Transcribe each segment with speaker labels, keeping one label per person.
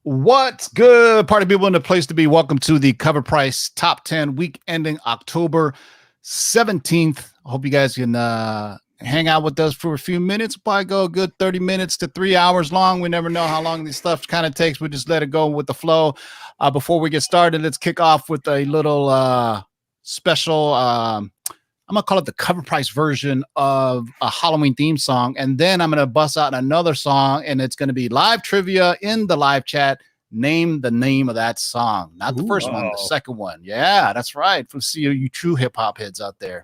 Speaker 1: What's good, party people in the place to be? Welcome to the CovrPrice Top 10 week ending October 17th. I hope you guys can hang out with us for a few minutes. Probably go a good 30 minutes to 3 hours long. We never know how long this stuff kind of takes. We just let it go with the flow. Before we get started, let's kick off with a little special I'm going to call it the CovrPrice version of a Halloween theme song. And then I'm going to bust out another song, and it's going to be live trivia in the live chat. Name the name of that song. Not the first one, the second one. Yeah, that's right. We'll see you true hip-hop heads out there.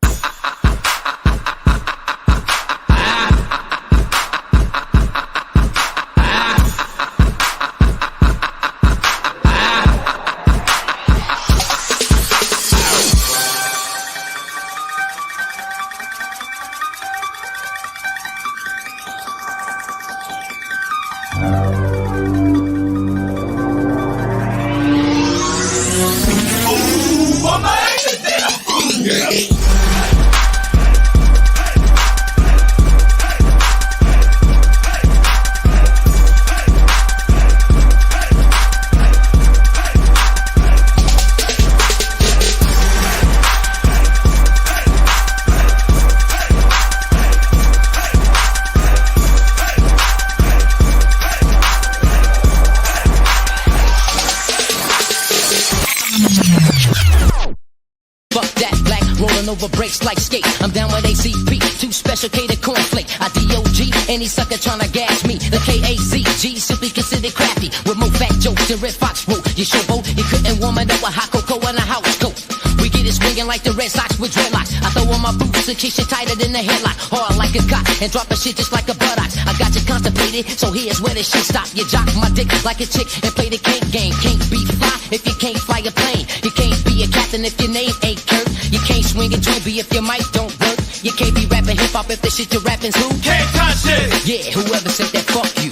Speaker 2: Over breaks like skate. I'm down with ACP, too special K to cornflake. I DOG, any sucker tryna gas me. The KAZG, simply considered crafty. With more fat jokes than Red Fox wrote. You showboat, you couldn't warm it up with hot cocoa and a house coat. We get it swinging like the Red Sox with dreadlocks. I throw on my boots and kiss you tighter than the headlock. Hard like a cock and drop a shit just like a buttocks. I got you constipated, so here's where the shit stop. You jock my dick like a chick and play the kink game. Can't be fly if you can't fly a plane. You can't be a captain if your name ain't Kurt. You can't swing a joint if your mic don't work. You can't be rapping hip hop if the shit you're rapping's who?
Speaker 3: Can't touch it!
Speaker 2: Yeah, whoever said that, fuck you.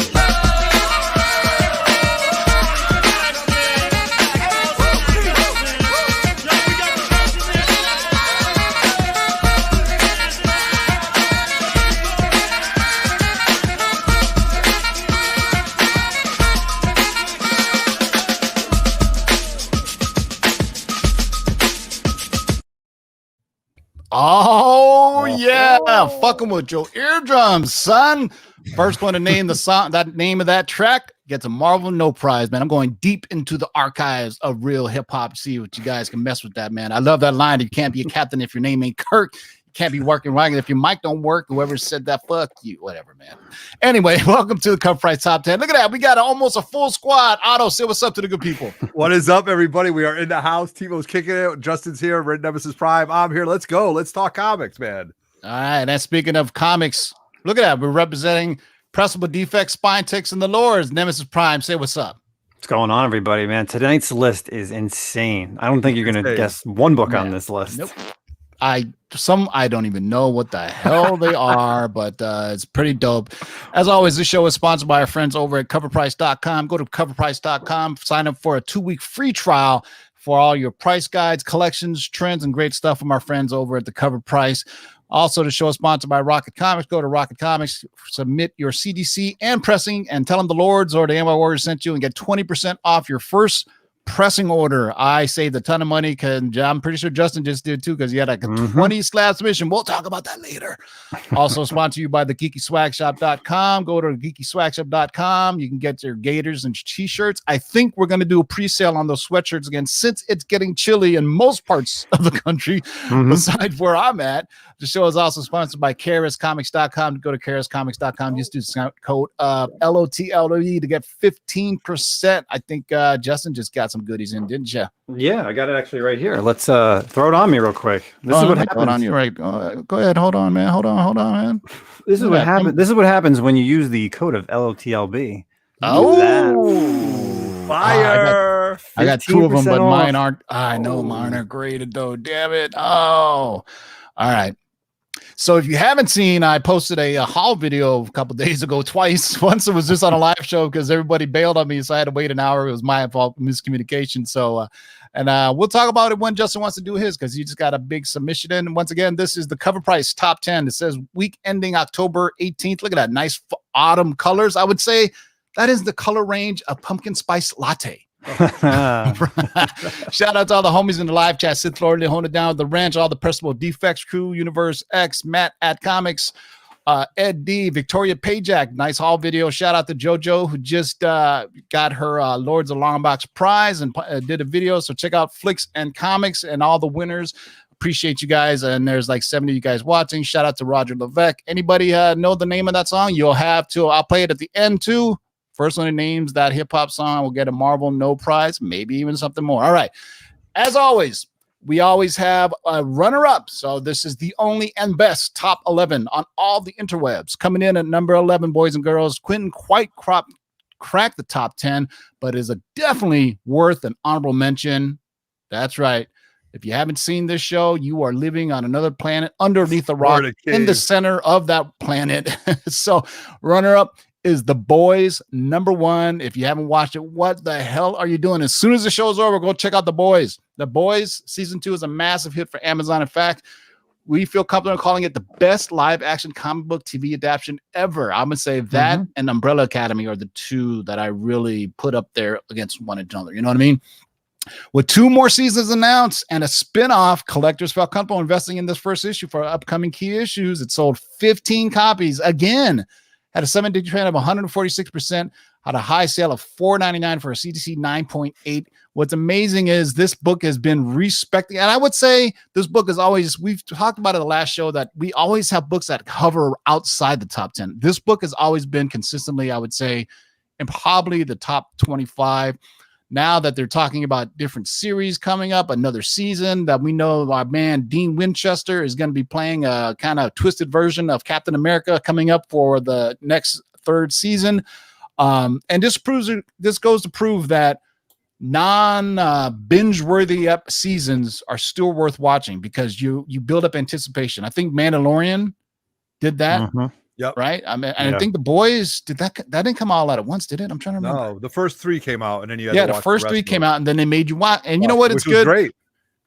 Speaker 1: Oh yeah, fucking with your eardrums, son. First one to name the song, that name of that track gets a Marvel No Prize, man. I'm going deep into the archives of real hip hop. See what you guys can mess with that, man. I love that line. You can't be a captain if your name ain't Kirk. You can't be working right if your mic don't work. Whoever said that, fuck you, whatever, man. Anyway, welcome to the CovrPrice Top 10. Look at that, we got almost a full squad. Otto, say what's up to the good people.
Speaker 4: What is up, everybody? We are in the house. Timo's kicking it. Justin's here. Red Nemesis Prime. I'm here. Let's go. Let's talk comics, man.
Speaker 1: All right. And speaking of comics, look at that. We're representing Pressable Defects, Spine Ticks, and the Lords. Nemesis Prime, say what's up.
Speaker 5: What's going on, everybody, man? Tonight's list is insane. I don't think you're going to guess one book on this list.
Speaker 1: Nope. I don't even know what the hell they are, but it's pretty dope. As always, this show is sponsored by our friends over at CovrPrice.com. Go to CovrPrice.com, sign up for a 2-week free trial for all your price guides, collections, trends, and great stuff from our friends over at the CovrPrice. Also, the show is sponsored by Rocket Comics. Go to Rocket Comics, submit your CDC and pressing, and tell them the Lords or the NY Warriors sent you, and get 20% off your first pressing order. I saved a ton of money because I'm pretty sure Justin just did too, because he had like a 20 slab submission. We'll talk about that later. Also sponsored you by the geekyswagshop.com. Go to geekyswagshop.com. You can get your gaiters and t-shirts. I think we're going to do a pre-sale on those sweatshirts again, since it's getting chilly in most parts of the country besides where I'm at. The show is also sponsored by KRScomics.com. Go to KRScomics.com. Just use code LOTLE to get 15%. I think Justin just got some goodies in, didn't you?
Speaker 5: Yeah, I got it actually right here. Let's throw it on me real quick. This is what happens.
Speaker 1: On you, right? Go ahead. Hold on, man. Hold on, man.
Speaker 5: This is what happens. This is what happens when you use the code of LOTLB.
Speaker 4: Oh, fire!
Speaker 1: I got 2 of them, but mine aren't. I know mine are graded though. Damn it! Oh, all right. So if you haven't seen, I posted a haul video a couple days ago twice. Once it was just on a live show because everybody bailed on me, so I had to wait an hour. It was my fault, miscommunication. So, we'll talk about it when Justin wants to do his, because he just got a big submission in. Once again, this is the CovrPrice Top 10. It says week ending October 18th. Look at that nice autumn colors. I would say That is the color range of pumpkin spice latte. Shout out to all the homies in the live chat. Sith Lord, holding it down with the ranch, all the Percival Defects crew, Universe X, Matt at Comics, Ed D, Victoria Pajak, nice haul video. Shout out to JoJo, who just got her Lords of Longbox prize and did a video. So check out Flicks and Comics and all the winners. Appreciate you guys. And there's like 70 of you guys watching. Shout out to Roger Levesque. Anybody know the name of that song? You'll have to. I'll play it at the end too. First one that names that hip-hop song will get a Marvel No prize, maybe even something more. All right. As always, we always have a runner-up. So this is the only and best top 11 on all the interwebs. Coming in at number 11, boys and girls. Quentin quite cracked the top 10, but is definitely worth an honorable mention. That's right. If you haven't seen this show, you are living on another planet underneath a rock in the center of that planet. So runner-up is The Boys, number 1. If you haven't watched it, what the hell are you doing? As soon as the show's over, go check out The Boys. The Boys season 2 is a massive hit for Amazon. In fact, we feel comfortable calling it the best live action comic book TV adaptation ever. I'm gonna say that and Umbrella Academy are the two that I really put up there against one another. You know what I mean? With 2 more seasons announced and a spin-off, collectors felt comfortable investing in this first issue for upcoming key issues. It sold 15 copies again. Had a 7-day trend of 146%, had a high sale of $4.99 for a CTC 9.8. What's amazing is this book has been respected. And I would say this book is always, we've talked about it in the last show, that we always have books that hover outside the top 10. This book has always been consistently, I would say, in probably the top 25. Now that they're talking about different series coming up, another season that we know our man Dean Winchester is going to be playing a kind of twisted version of Captain America coming up for the next 3rd season. And this goes to prove that binge-worthy seasons are still worth watching because you build up anticipation. I think Mandalorian did that.
Speaker 4: Yep.
Speaker 1: Right. I mean, and I think The Boys that didn't come all out at once, did it? I'm trying to remember.
Speaker 4: No, the first 3 came out, and then you had to watch
Speaker 1: the first 3 came out, and then they made you watch. And you know what? It's good.
Speaker 4: Great.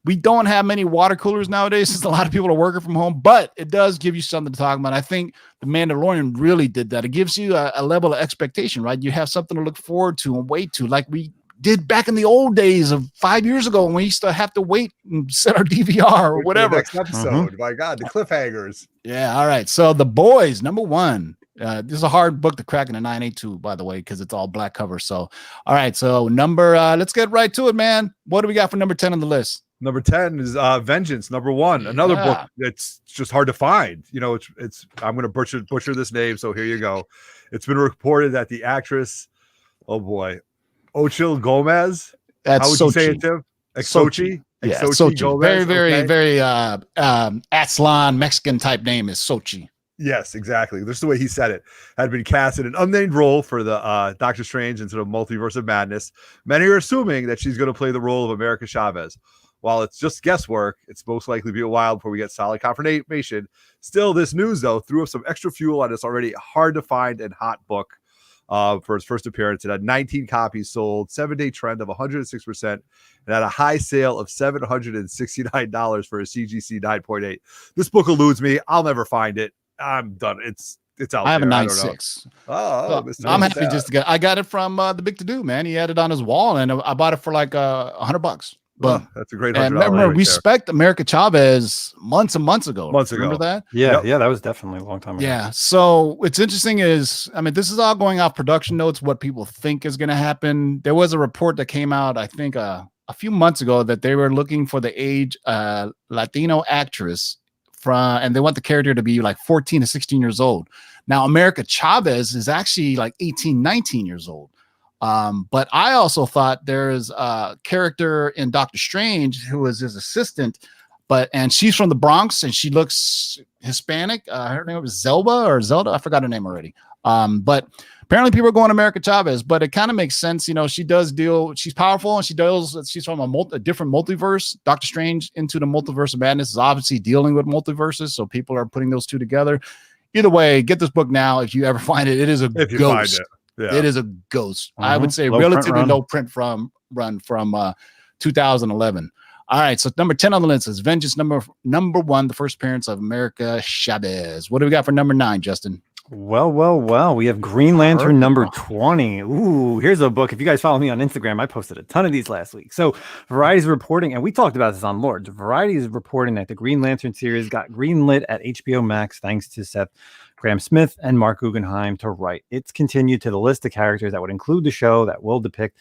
Speaker 1: We don't have many water coolers nowadays since a lot of people are working from home, but it does give you something to talk about. I think The Mandalorian really did that. It gives you a level of expectation, right? You have something to look forward to and wait to, like we did back in the old days of 5 years ago when we used to have to wait and set our DVR or whatever.
Speaker 4: Next episode. My God, the cliffhangers.
Speaker 1: Yeah. All right. So The Boys, number 1. This is a hard book to crack in a 982, by the way, because it's all black cover. So, all right. So let's get right to it, man. What do we got for number 10 on the list?
Speaker 4: Number 10 is Vengeance, number 1. Another book that's just hard to find. You know, it's I'm going to butcher this name. So here you go. It's been reported that the actress, oh boy, Ochil Gomez.
Speaker 1: That's
Speaker 4: how would you say it, Tim? Xochitl?
Speaker 1: Yeah,
Speaker 4: Xochitl
Speaker 1: Xochitl.
Speaker 4: Gomez.
Speaker 1: Very Aztlan Mexican type name is Xochitl.
Speaker 4: Yes, exactly. This is the way he said it. Had been cast in an unnamed role for the Doctor Strange into the Multiverse of Madness. Many are assuming that she's going to play the role of America Chavez. While it's just guesswork, it's most likely to be a while before we get solid confirmation. Still, this news, though, threw up some extra fuel on this already hard to find and hot book. For his first appearance. It had 19 copies sold, 7-day trend of 106%, and had a high sale of $769 for a CGC 9.8. This book eludes me. I'll never find it. I'm done. It's out
Speaker 1: I have
Speaker 4: there.
Speaker 1: a 9.6.
Speaker 4: Oh,
Speaker 1: I'm happy just to get. I got it from the Big To Do, man. He had it on his wall, and I bought it for like $100. But
Speaker 4: that's a great.
Speaker 1: And remember, we spec America Chavez months and months ago. Remember that?
Speaker 5: Yeah, that was definitely a long time ago.
Speaker 1: Yeah. So what's interesting is, I mean, this is all going off production notes, what people think is going to happen. There was a report that came out, I think, a few months ago that they were looking for the age Latino actress and they want the character to be like 14 to 16 years old. Now, America Chavez is actually like 18, 19 years old. But I also thought there's a character in Doctor Strange who is his assistant, and she's from the Bronx and she looks Hispanic. Her name was Zelda. I forgot her name already. But apparently people are going America Chavez, but it kind of makes sense. You know, she's powerful and she's from a different multiverse. Doctor Strange into the Multiverse of Madness is obviously dealing with multiverses. So people are putting those two together. Either way, get this book now. If you ever find it, it is a ghost. Yeah. It is a ghost. I would say relatively low print run from 2011. All right, so number 10 on the list is Vengeance, number 1, the first appearance of America Chavez. What do we got for number 9, Justin?
Speaker 5: Well. We have Green Lantern number 20. Ooh, here's a book. If you guys follow me on Instagram, I posted a ton of these last week. So Variety's reporting, and we talked about this on Lords. Variety is reporting that the Green Lantern series got greenlit at HBO Max thanks to Seth Grahame-Smith and Mark Guggenheim to write. It's continued to the list of characters that would include the show that will depict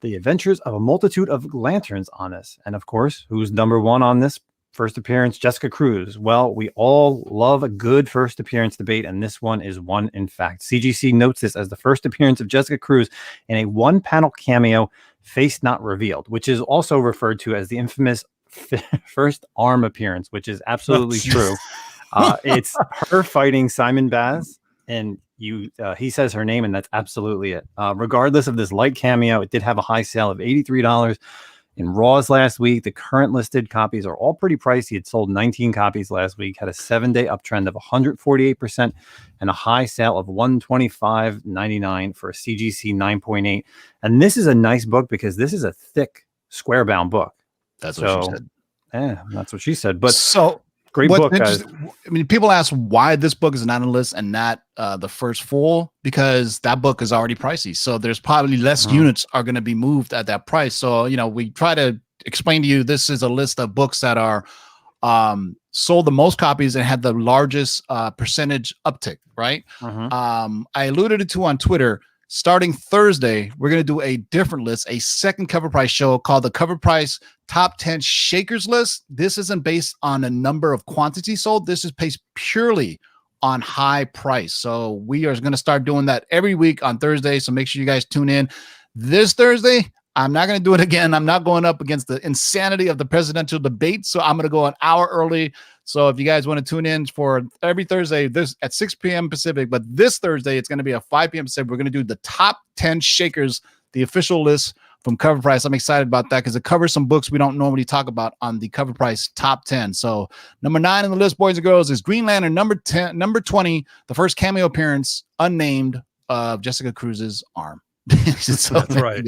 Speaker 5: the adventures of a multitude of lanterns on this. And of course, who's number one on this first appearance? Jessica Cruz. Well, we all love a good first appearance debate, and this one is one in fact. CGC notes this as the first appearance of Jessica Cruz in a one-panel cameo, face not revealed, which is also referred to as the infamous first arm appearance, which is absolutely true. It's her fighting Simon Baz, and he says her name, and that's absolutely it. Regardless of this light cameo, it did have a high sale of $83 in Raws last week. The current listed copies are all pretty pricey. It sold 19 copies last week, had a 7-day uptrend of 148% and a high sale of $125.99 for a CGC 9.8. And this is a nice book because this is a thick square bound book.
Speaker 1: That's what she said.
Speaker 5: Yeah, that's what she said. But
Speaker 1: so
Speaker 5: great book, guys.
Speaker 1: I mean, people ask why this book is not on the list and not the first full, because that book is already pricey. So there's probably less units are going to be moved at that price. So, we try to explain to you, this is a list of books that are sold the most copies and had the largest percentage uptick, right? I alluded to on Twitter, starting Thursday, we're going to do a different list, a second Cover Price show called the Cover Price Top 10 Shakers List. This isn't based on a number of quantity sold. This is based purely on high price. So we are going to start doing that every week on Thursday. So make sure you guys tune in. This Thursday, I'm not going to do it again. I'm not going up against the insanity of the presidential debate. So I'm going to go an hour early. So if you guys want to tune in for every Thursday, this at 6 p.m. Pacific, but this Thursday, it's going to be at 5 p.m. Pacific. We're going to do the top 10 shakers, the official list from Cover Price. I'm excited about that because it covers some books we don't normally talk about on the Cover Price top 10. So number 9 on the list, boys and girls, is Green Lantern. Number 20, the first cameo appearance, unnamed, of Jessica Cruz's arm. So
Speaker 4: that's right.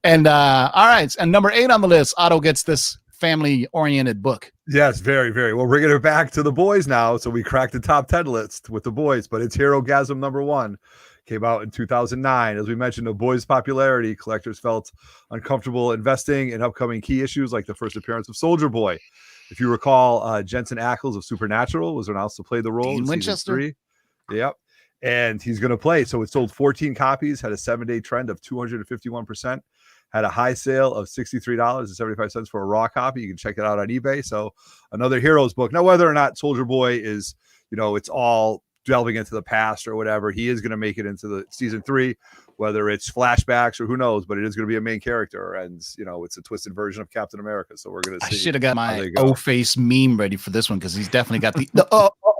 Speaker 1: And all right. And number 8 on the list, Otto gets this family-oriented book.
Speaker 4: Yes, very, very. Well, bringing it back to the boys now. So we cracked the top 10 list with the boys, but it's Herogasm number 1. Came out in 2009. As we mentioned, the boys' popularity, collectors felt uncomfortable investing in upcoming key issues like the first appearance of Soldier Boy. If you recall, Jensen Ackles of Supernatural was announced to play the role in
Speaker 1: Winchester.
Speaker 4: Season 3. Yep. And he's going to play. So it sold 14 copies, had a 7-day trend of 251%, had a high sale of $63.75 for a raw copy. You can check it out on eBay. So another Heroes book. Now, whether or not Soldier Boy is, it's all delving into the past or whatever, he is going to make it into the Season 3, whether it's flashbacks or who knows, but it is going to be a main character. And, it's a twisted version of Captain America. So we're going to see.
Speaker 1: I should have got my O-face meme ready for this one because he's definitely got the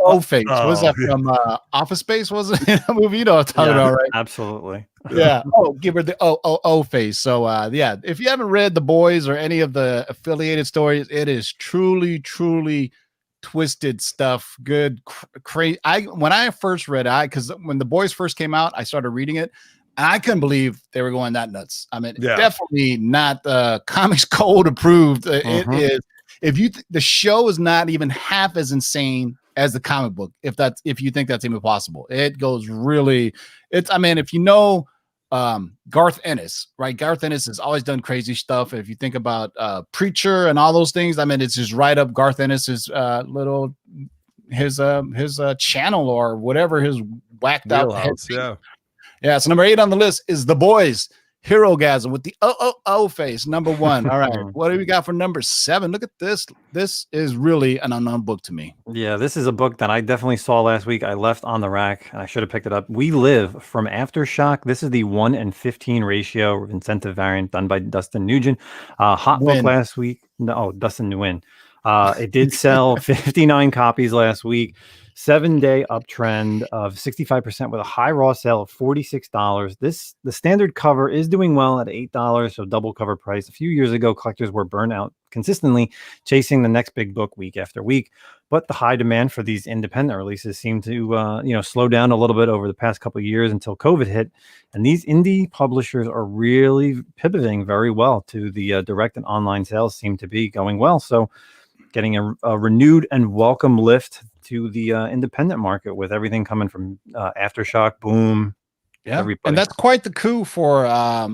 Speaker 1: O-face. What was that from Office Space? Was it a movie? You know what I'm talking about, right?
Speaker 5: Absolutely.
Speaker 1: Yeah. Oh, give her the O-face. So, yeah, if you haven't read The Boys or any of the affiliated stories, it is truly, truly twisted stuff. Good, crazy. When I first read it, because when The Boys first came out, I started reading it. And I couldn't believe they were going that nuts. I mean, definitely not Comics Code approved. It is. The show is not even half as insane as the comic book. If you think that's even possible, it goes really. If you know Garth Ennis, right? Garth Ennis has always done crazy stuff. If you think about Preacher and all those things, it's just right up Garth Ennis's his channel or whatever, his whacked out
Speaker 4: house.
Speaker 1: Yeah, so number 8 on the list is The Boys, Herogasm with the face, number 1. All right, what do we got for number 7? Look at this. This is really an unknown book to me.
Speaker 5: Yeah, this is a book that I definitely saw last week. I left on the rack, and I should have picked it up. We Live from Aftershock. This is the 1:15 ratio incentive variant done by Dustin Nugent. Hot book last week. No, Dustin Nguyen. It did sell 59 copies last week. 7-day uptrend of 65% with a high raw sale of $46. The standard cover is doing well at $8, so double cover price. A few years ago, collectors were burnt out consistently chasing the next big book week after week, but the high demand for these independent releases seemed to slow down a little bit over the past couple of years until COVID hit, and these indie publishers are really pivoting very well to the direct and online sales seem to be going well. So getting a renewed and welcome lift to the independent market with everything coming from Aftershock, Boom.
Speaker 1: Yeah,
Speaker 5: Everybody.
Speaker 1: and that's quite the coup for a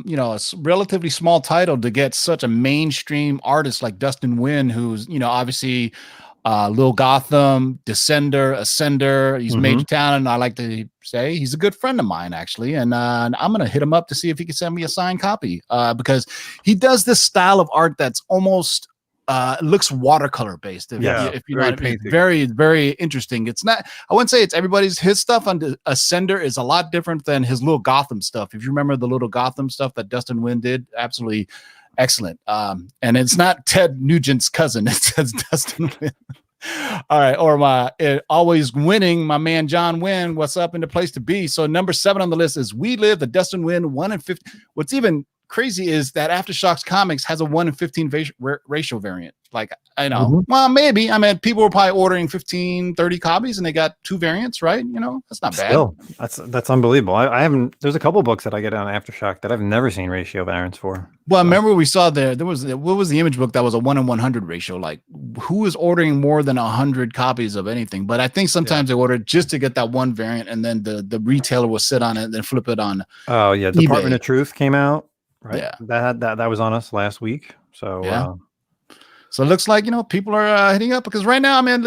Speaker 1: relatively small title to get such a mainstream artist like Dustin Nguyen, who's obviously Lil Gotham, Descender, Ascender. He's Major Talent. I like to say he's a good friend of mine, actually. And I'm going to hit him up to see if he can send me a signed copy because he does this style of art that's almost looks watercolor based. If you know, it's very, very interesting. It's not, I wouldn't say it's everybody's. His stuff on Ascender is a lot different than his Little Gotham stuff. If you remember the Little Gotham stuff that Dustin Nguyen did, absolutely excellent. And it's not Ted Nugent's cousin. It says Dustin Nguyen. All right. Or my always winning, my man John Nguyen. What's up in the place to be? So number 7 on the list is We Live, the Dustin Nguyen 1 in 50. What's even crazy is that Aftershocks Comics has a 1 in 15 ratio variant. Like, I know, well, maybe. I mean, people were probably ordering 15, 30 copies and they got 2 variants, right? That's not bad.
Speaker 5: Still, that's unbelievable. I haven't, there's a couple books that I get on Aftershock that I've never seen ratio variants for.
Speaker 1: Well, I remember we saw there was, what was the image book that was a 1 in 100 ratio? Like, who is ordering more than 100 copies of anything? But I think sometimes they ordered just to get that one variant and then the retailer will sit on it and then flip it on.
Speaker 5: Oh, yeah.
Speaker 1: eBay.
Speaker 5: Department of Truth came out. Right.
Speaker 1: Yeah.
Speaker 5: That was on us last week. So,
Speaker 1: yeah. So it looks like, people are hitting up because right now, man,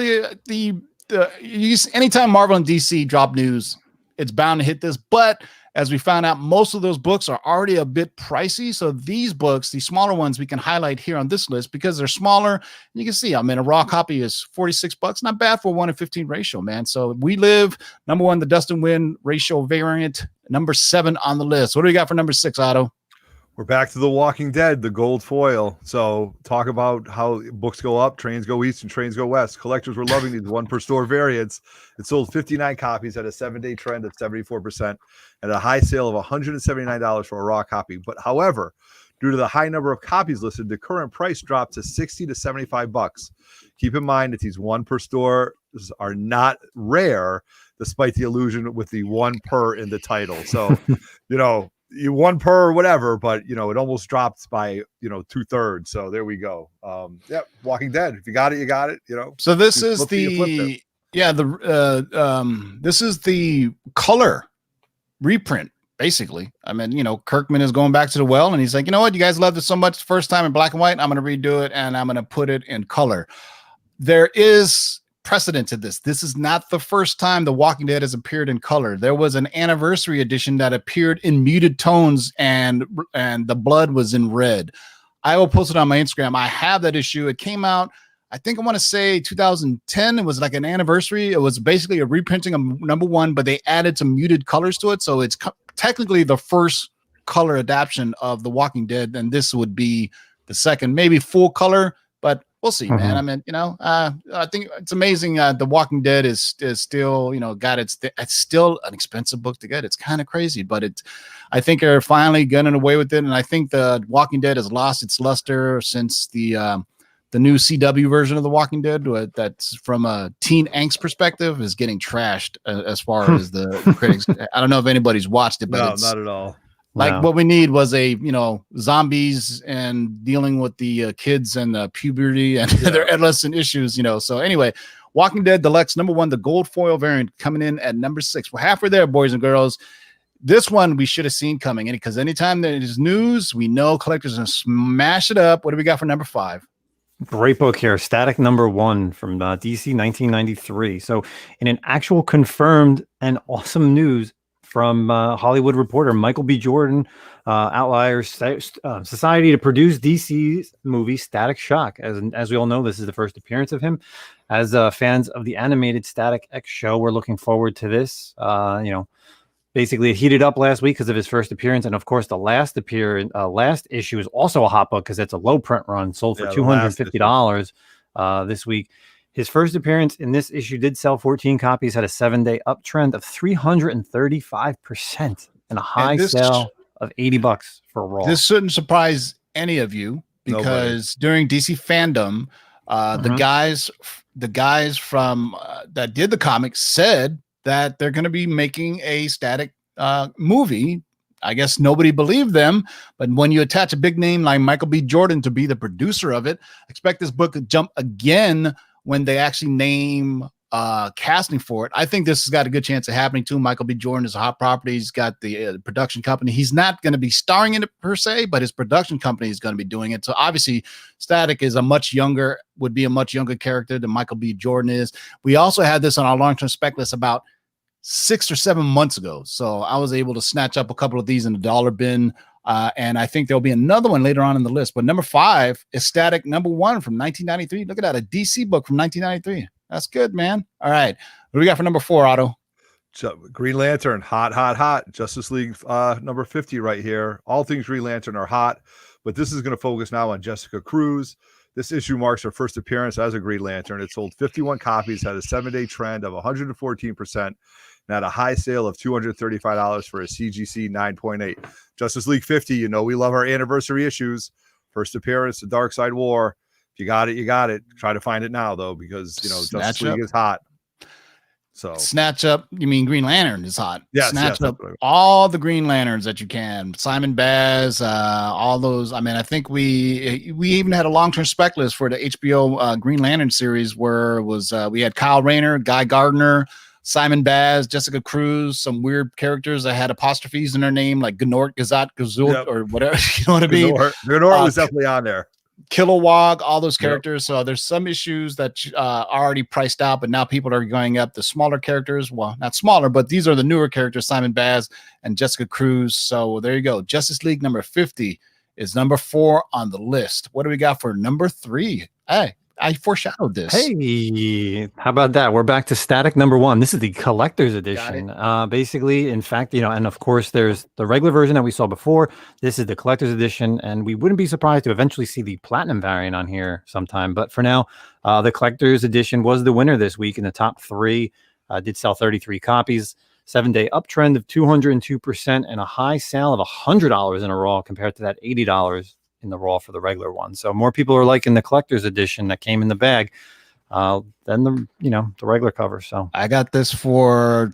Speaker 1: anytime Marvel and DC drop news, it's bound to hit this. But as we found out, most of those books are already a bit pricey. So these books, the smaller ones, we can highlight here on this list because they're smaller. You can see, a raw copy is $46. Not bad for 1 in 15 ratio, man. So We Live, number 1, the Dustin Nguyen ratio variant, number 7 on the list. What do we got for number 6, Otto?
Speaker 4: We're back to The Walking Dead, the gold foil. So talk about how books go up, trains go east, and trains go west. Collectors were loving these 1 per store variants. It sold 59 copies at a 7-day trend of 74% and a high sale of $179 for a raw copy. But however, due to the high number of copies listed, the current price dropped to $60 to $75. Keep in mind that these 1 per store are not rare, despite the illusion with the 1 per in the title. So, you 1 per or whatever, but it almost dropped by 2/3. So there we go. Walking Dead. If you got it, you got it.
Speaker 1: So this is this is the color reprint, basically. Kirkman is going back to the well, and he's like, you know what, you guys loved it so much the first time in black and white. I'm going to redo it, and I'm going to put it in color. There is precedent to this. This is not the first time The Walking Dead has appeared in color. There was an anniversary edition that appeared in muted tones and the blood was in red. I will post it on my Instagram. I have that issue. It came out, I think I want to say 2010. It was like an anniversary. It was basically a reprinting of number 1, but they added some muted colors to it. So it's technically the first color adaptation of The Walking Dead. And this would be the second, maybe full color, but we'll see, man. I think it's amazing. The Walking Dead is still, it's still an expensive book to get. It's kind of crazy, but I think they're finally getting away with it. And I think the Walking Dead has lost its luster since the new CW version of The Walking Dead, that's from a teen angst perspective, is getting trashed as far as the critics. I don't know if anybody's watched it, but
Speaker 4: no, not at all.
Speaker 1: What we need was zombies and dealing with the kids and the puberty and their adolescent issues, So anyway, Walking Dead Deluxe, number 1, the gold foil variant coming in at number 6. We're halfway there, boys and girls. This one we should have seen coming in because anytime there is news, we know collectors are going to smash it up. What do we got for number 5?
Speaker 5: Great book here. Static number 1 from DC 1993. So in an actual confirmed and awesome news from Hollywood Reporter, Michael B. Jordan, Outliers Society to produce DC's movie Static Shock. As we all know, this is the first appearance of him. As fans of the animated Static X show, we're looking forward to this. Basically it heated up last week because of his first appearance. And of course, the last issue is also a hot book because it's a low print run, sold for $250 this week. His first appearance in this issue did sell 14 copies, had a 7-day uptrend of 335% and a high sale of $80 for raw.
Speaker 1: This shouldn't surprise any of you because during DC fandom, the guys from that did the comics said that they're going to be making a Static movie I guess nobody believed them. But when you attach a big name like Michael B. Jordan to be the producer of it, expect this book to jump again when they actually name casting for it. I think this has got a good chance of happening too. Michael B. Jordan is a hot property. He's got the production company. He's not going to be starring in it per se, but his production company is going to be doing it. So obviously Static is would be a much younger character than Michael B. Jordan is. We also had this on our long-term spec list about 6 or 7 months ago. So I was able to snatch up a couple of these in the dollar bin. And I think there'll be another one later on in the list. But number 5 is Static #1 from 1993. Look at that, a DC book from 1993. That's good, man. All right. What do we got for number 4, Otto?
Speaker 4: Green Lantern, hot. Justice League number 50 right here. All things Green Lantern are hot, but this is going to focus now on Jessica Cruz. This issue marks her first appearance as a Green Lantern. It sold 51 copies, had a 7-day trend of 114%, and had a high sale of $235 for a CGC 9.8. Justice League 50, you know we love our anniversary issues. First appearance, The Dark Side War. If you got it, you got it. Try to find it now, though, because, Justice League is hot. So
Speaker 1: snatch up, you mean Green Lantern is hot.
Speaker 4: Yes,
Speaker 1: snatch up all the Green Lanterns that you can. Simon Baz, all those. I mean, I think we even had a long-term spec list for the HBO Green Lantern series where it was we had Kyle Rayner, Guy Gardner, Simon Baz, Jessica Cruz, some weird characters that had apostrophes in their name, like Gnort, Gazat, Gazult, or whatever. You know what I mean?
Speaker 4: Gnort was definitely on there.
Speaker 1: Kilowog, all those characters. Yep. So there's some issues that are already priced out, but now people are going up the smaller characters. Well, not smaller, but these are the newer characters, Simon Baz and Jessica Cruz. So there you go. Justice League number 50 is number 4 on the list. What do we got for number 3? Hey, I foreshadowed this.
Speaker 5: Hey, how about that? We're back to Static #1. This is the collector's edition. Basically, in fact, and of course, there's the regular version that we saw before. This is the collector's edition, and we wouldn't be surprised to eventually see the platinum variant on here sometime. But for now, the collector's edition was the winner this week in the top 3. Did sell 33 copies, 7-day uptrend of 202%, and a high sale of $100 in a raw compared to that $80 in the raw for the regular one. So more people are liking the collector's edition that came in the bag than the regular cover. So
Speaker 1: I got this for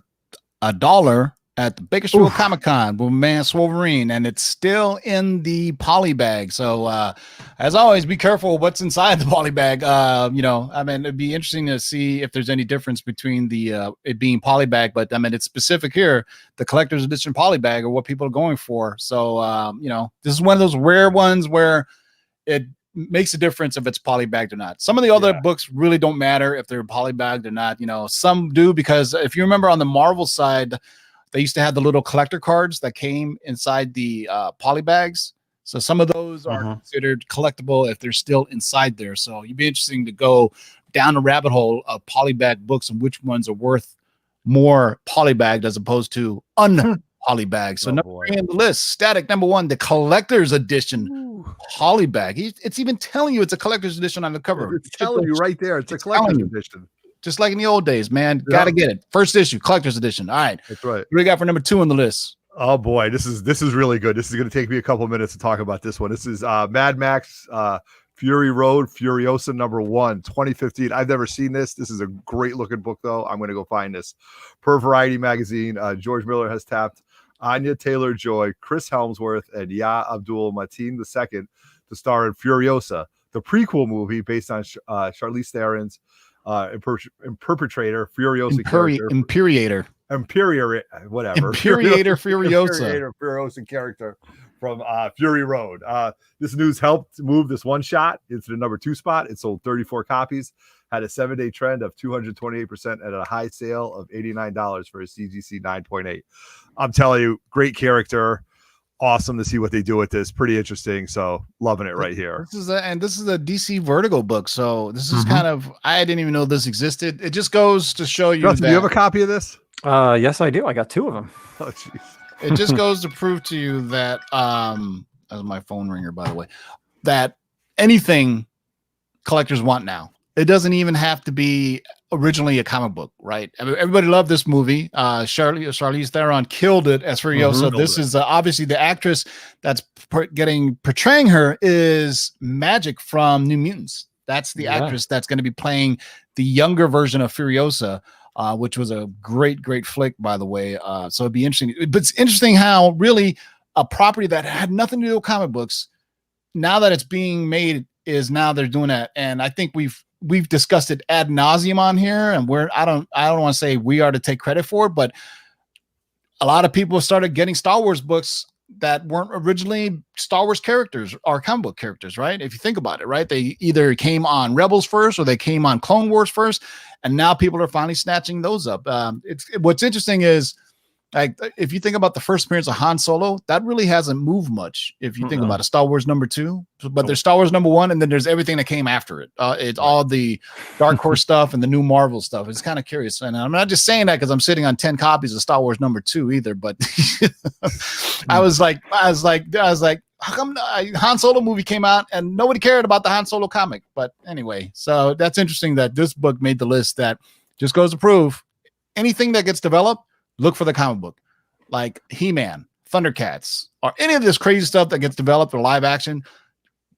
Speaker 1: $1 at the Bakersfield Comic-Con with man Wolverine, and it's still in the poly bag. So as always, be careful what's inside the poly bag. I mean, it'd be interesting to see if there's any difference between the it being poly bag, but I mean, it's specific here, the collector's edition poly bag, or what people are going for. So this is one of those rare ones where it makes a difference if it's polybagged or not. Some of the other books really don't matter if they're polybagged or not. Some do, because if you remember on the Marvel side, they used to have the little collector cards that came inside the poly bags. So some of those are considered collectible if they're still inside there. So it'd be interesting to go down the rabbit hole of polybag books and which ones are worth more polybagged as opposed to unpolybagged. So number 3 on the list, Static #1, the collector's edition polybag. It's even telling you it's a collector's edition on the cover.
Speaker 4: It's telling you right there. It's a collector's edition.
Speaker 1: Just like in the old days, man. Gotta get it. First issue, collector's edition. All right.
Speaker 4: That's right.
Speaker 1: What do we got for number 2 on the list?
Speaker 4: Oh boy, this is really good. This is going to take me a couple of minutes to talk about this one. This is Mad Max Fury Road Furiosa #1, 2015. I've never seen this. This is a great looking book, though. I'm going to go find this. Per Variety magazine, George Miller has tapped Anya Taylor-Joy, Chris Helmsworth, and Abdul Mateen II to star in Furiosa, the prequel movie based on Charlize Theron's perpetrator Furiosa
Speaker 1: Imperator
Speaker 4: Furiosa character from Fury Road. This news helped move this one shot into the number 2 spot. It sold 34 copies, had a 7-day trend of 228%, and a high sale of $89 for a CGC 9.8. I'm telling you, great character. Awesome to see what they do with this. Pretty interesting. So loving it right here.
Speaker 1: This is a DC Vertigo book. So this is kind of, I didn't even know this existed. It just goes to show you
Speaker 4: Justin, do you have a copy of this?
Speaker 5: Yes, I do. I got 2 of them.
Speaker 4: Oh, jeez.
Speaker 1: It just goes to prove to you that that was my phone ringer, by the way, that anything collectors want now. It doesn't even have to be originally a comic book, right? I mean, everybody loved this movie. Charlize Theron killed it as Furiosa. This is obviously the actress that's portraying her is Magic from New Mutants. That's the actress that's going to be playing the younger version of Furiosa, which was a great flick, by the way. So it'd be interesting. But it's interesting how really a property that had nothing to do with comic books. Now that it's being made, is now they're doing that, and I think we've discussed it ad nauseum on here, and I don't want to say we are to take credit for it, but a lot of people started getting Star Wars books that weren't originally Star Wars characters or comic book characters, right? If you think about it, right? They either came on Rebels first or they came on Clone Wars first, and now people are finally snatching those up. What's interesting is, like, if you think about the first appearance of Han Solo, that really hasn't moved much. If you think about it, Star Wars #2, but there's Star Wars #1, and then there's everything that came after it. It's all the Dark Horse stuff and the new Marvel stuff. It's kind of curious, and I'm not just saying that because I'm sitting on 10 copies of Star Wars #2 either. But I was like, how come the Han Solo movie came out and nobody cared about the Han Solo comic? But anyway, so that's interesting that this book made the list. That just goes to prove anything that gets developed, look for the comic book, like He-Man, Thundercats, or any of this crazy stuff that gets developed or live action.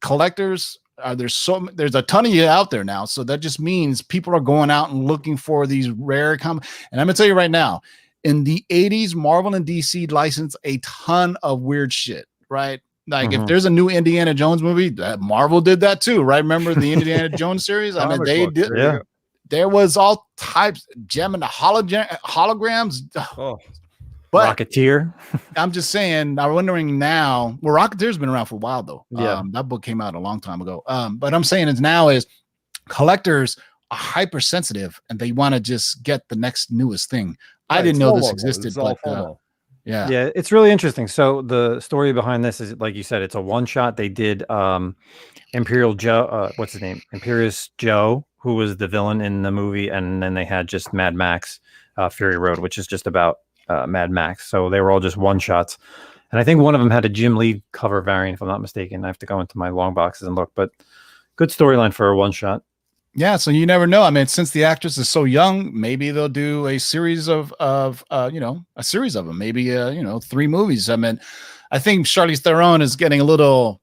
Speaker 1: Collectors, there's a ton of you out there now, so that just means people are going out and looking for these rare And I'm gonna tell you right now, in the 80s, Marvel and DC licensed a ton of weird shit, right? Like if there's a new Indiana Jones movie, Marvel did that too, right? Remember the Indiana Jones series? I mean, they did.
Speaker 5: Yeah.
Speaker 1: There was all types, gem and the holograms.
Speaker 5: Oh,
Speaker 1: but
Speaker 5: Rocketeer.
Speaker 1: I'm just saying, I'm wondering now. Well, Rocketeer's been around for a while though.
Speaker 5: Yeah,
Speaker 1: that book came out a long time ago. But I'm saying is collectors are hypersensitive and they want to just get the next newest thing. I didn't know this existed, but
Speaker 5: yeah, it's really interesting. So the story behind this is, like you said, it's a one shot. They did Imperial Joe, what's his name? Imperious Joe, who was the villain in the movie, and then they had just Mad Max, Fury Road, which is just about Mad Max. So they were all just one shots, and I think one of them had a Jim Lee cover variant, if I'm not mistaken. I have to go into my long boxes and look, but good storyline for a one shot.
Speaker 1: Yeah, so you never know. I mean, since the actress is so young, maybe they'll do a series of a series of them. Maybe 3 movies. I mean, I think Charlize Theron is getting a little.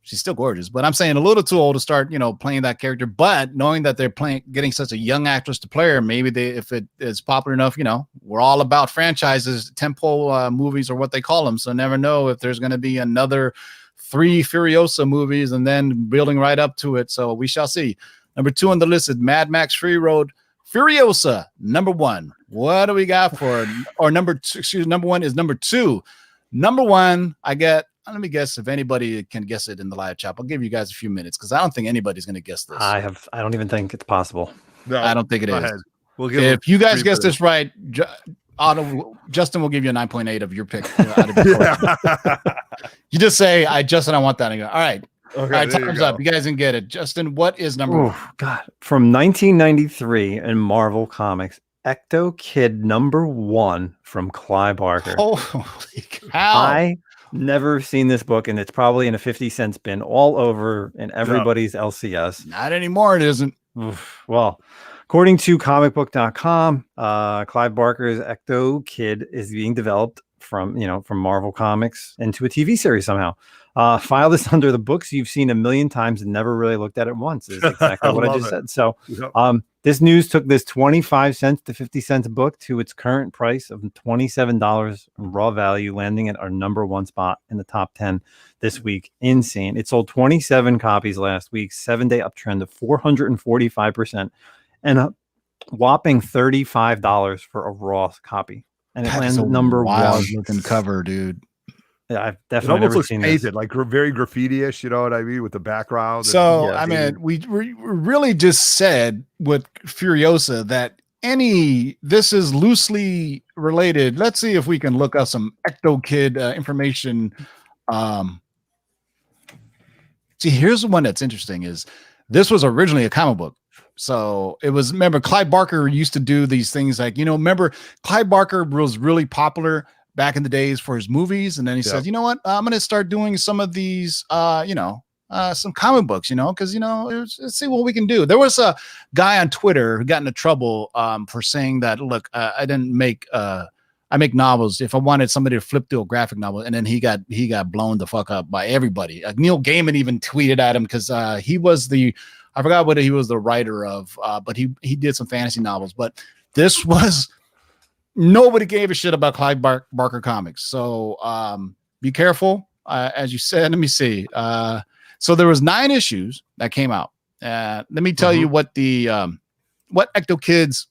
Speaker 1: She's still gorgeous, but I'm saying a little too old to start, playing that character. But knowing that they're getting such a young actress to play her, maybe if it is popular enough, we're all about franchises, tentpole movies, or what they call them. So never know if there's going to be another 3 Furiosa movies and then building right up to it. So we shall see. Number 2 on the list is Mad Max Fury Road. Furiosa, number 1. What do we got for, or number 2? Excuse me, number 1 is number 2. Number 1, let me guess if anybody can guess it in the live chat. I'll give you guys a few minutes because I don't think anybody's going to guess this.
Speaker 5: I don't even think it's possible.
Speaker 4: No,
Speaker 1: I don't think it is.
Speaker 4: Ahead. We'll give
Speaker 1: if you guys guess this right, Justin will give you a 9.8 of your pick. Out of your you just say, Justin, I want that. And go, all right.
Speaker 4: Okay,
Speaker 1: all right, time's up. You guys didn't get it. Justin, what is number 1?
Speaker 5: God, from 1993 in Marvel Comics, Ecto Kid number 1 from Clive Barker.
Speaker 1: Holy cow.
Speaker 5: I never seen this book, and it's probably in a 50-cent bin all over in everybody's LCS.
Speaker 1: Not anymore, it isn't.
Speaker 5: Well, according to comicbook.com, Clive Barker's Ecto Kid is being developed from Marvel Comics into a TV series somehow. File this under the books you've seen a million times and never really looked at it once is exactly what I just said. So this news took this 25 cents to 50 cents book to its current price of $27 raw value, landing at our number 1 spot in the top 10 this week. Insane. It sold 27 copies last week, 7-day uptrend of 445%, and a whopping $35 for a raw copy. And it lands number 1.
Speaker 1: Looking cover, dude.
Speaker 5: Yeah, I've definitely never seen
Speaker 4: painted,
Speaker 5: this.
Speaker 4: like very graffiti-ish, you know what I mean, with the background.
Speaker 1: So, I mean, we really just said with Furiosa that this is loosely related. Let's see if we can look up some Ecto Kid information. See, here's the one that's interesting is this was originally a comic book. So it was, remember, Clive Barker used to do these things like, remember Clive Barker was really popular back in the days for his movies. And then he says, you know what, I'm going to start doing some of these, some comic books, because, let's see what we can do. There was a guy on Twitter who got into trouble for saying that, look, I make novels. If I wanted somebody to flip through a graphic novel, and then he got blown the fuck up by everybody. Neil Gaiman even tweeted at him because he was I forgot what he was the writer of, but he did some fantasy novels. But nobody gave a shit about Clive Barker comics. So be careful. As you said, let me see. So there was 9 issues that came out. Let me tell you what the what Ecto Kid's